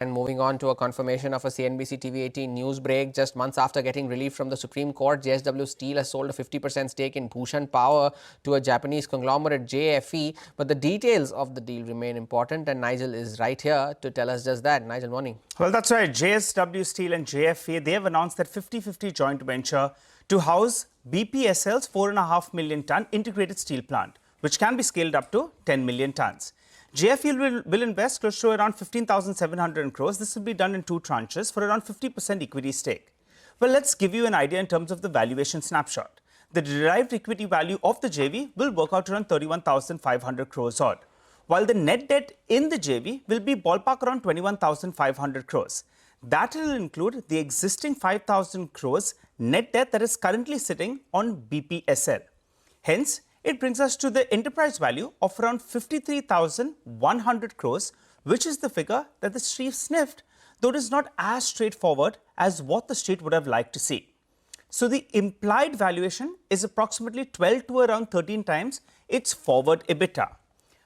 And moving on to a confirmation of a CNBC-TV18 news break. Just months after getting relief from the Supreme Court, JSW Steel has sold a 50% stake in Bhushan Power to a Japanese conglomerate, JFE. But the details of the deal remain important, and Nigel is right here to tell us just that. Nigel, morning. Well, that's right. JSW Steel and JFE, they have announced that 50-50 joint venture to house BPSL's 4.5 million ton integrated steel plant, which can be scaled up to 10 million tons. JFE will invest close to around 15,700 crores. This will be done in two tranches for around 50% equity stake. Well, let's give you an idea in terms of the valuation snapshot. The derived equity value of the JV will work out around 31,500 crores odd, while the net debt in the JV will be ballpark around 21,500 crores. That will include the existing 5,000 crores net debt that is currently sitting on BPSL. Hence, it brings us to the enterprise value of around 53,100 crores, which is the figure that the street sniffed, though it is not as straightforward as what the street would have liked to see. So the implied valuation is approximately 12 to around 13 times its forward EBITDA.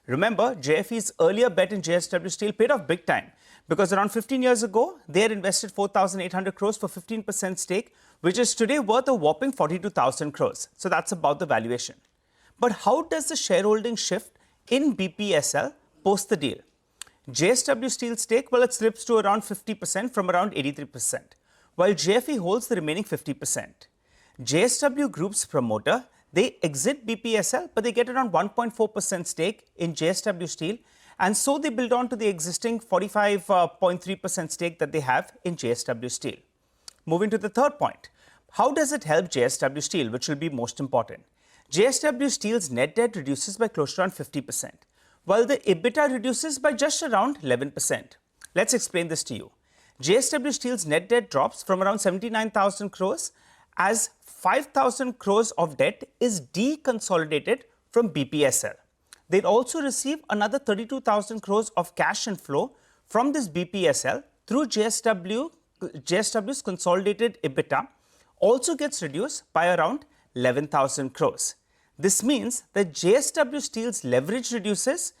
Remember, JFE's earlier bet in JSW Steel paid off big time, because around 15 years ago, they had invested 4,800 crores for 15% stake, which is today worth a whopping 42,000 crores. So that's about the valuation. But how does the shareholding shift in BPSL post the deal? JSW Steel stake, well, it slips to around 50% from around 83%, while JFE holds the remaining 50%. JSW Group's promoter, they exit BPSL, but they get around 1.4% stake in JSW Steel, and so they build on to the existing 45.3% stake that they have in JSW Steel. Moving to the third point, how does it help JSW Steel, which will be most important? JSW Steel's net debt reduces by close to around 50%, while the EBITDA reduces by just around 11%. Let's explain this to you. JSW Steel's net debt drops from around 79,000 crores as 5,000 crores of debt is deconsolidated from BPSL. They'd also receive another 32,000 crores of cash inflow from this BPSL through JSW's consolidated EBITDA also gets reduced by around 11,000 crores. This means that JSW Steel's leverage reduces,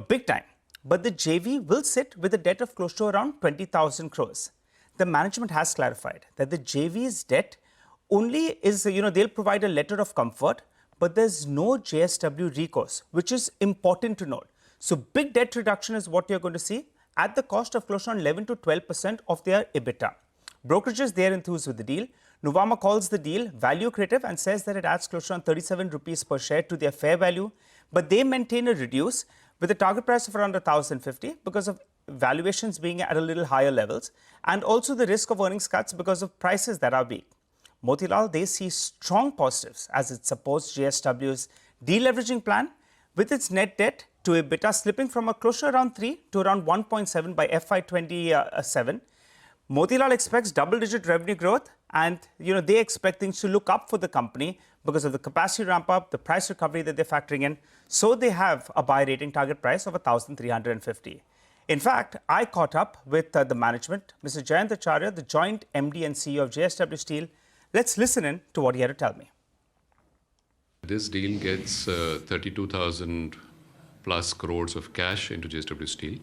big time, but the JV will sit with a debt of close to around 20,000 crores. The management has clarified that the JV's debt only is, they'll provide a letter of comfort, but there's no JSW recourse, which is important to note. So big debt reduction is what you're going to see at the cost of close to 11 to 12% of their EBITDA. Brokerages, they are enthused with the deal. Nuvama calls the deal value creative and says that it adds close to 37 rupees per share to their fair value, but they maintain a reduce with a target price of around 1,050 because of valuations being at a little higher levels, and also the risk of earnings cuts because of prices that are weak. Motilal, they see strong positives as it supports JSW's deleveraging plan, with its net debt to EBITDA slipping from a close to around 3 to around 1.7 by FY27. Motilal expects double-digit revenue growth, and they expect things to look up for the company because of the capacity ramp-up, the price recovery that they're factoring in. So they have a buy rating target price of 1,350. In fact, I caught up with the management, Mr. Jayant Acharya, the joint MD and CEO of JSW Steel. Let's listen in to what he had to tell me. This deal gets 32,000 plus crores of cash into JSW Steel.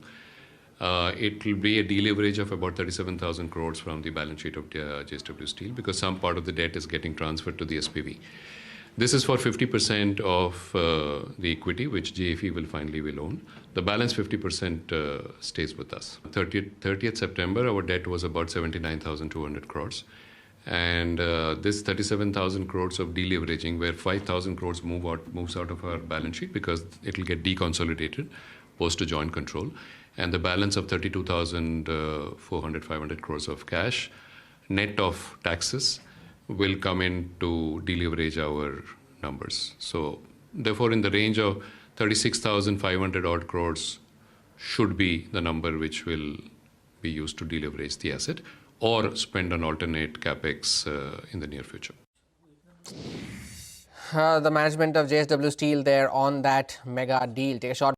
It will be a deleverage of about 37,000 crores from the balance sheet of JSW Steel, because some part of the debt is getting transferred to the SPV. This is for 50% of the equity, which JFE will finally own. The balance 50% stays with us. 30th September, our debt was about 79,200 crores. And this 37,000 crores of deleveraging, where 5,000 crores moves out of our balance sheet because it will get deconsolidated post to joint control. And the balance of 32,500 crores of cash, net of taxes, will come in to deleverage our numbers. So therefore, in the range of 36,500 odd crores should be the number which will be used to deleverage the asset or spend on alternate capex in the near future. The management of JSW Steel there on that mega deal. Take a short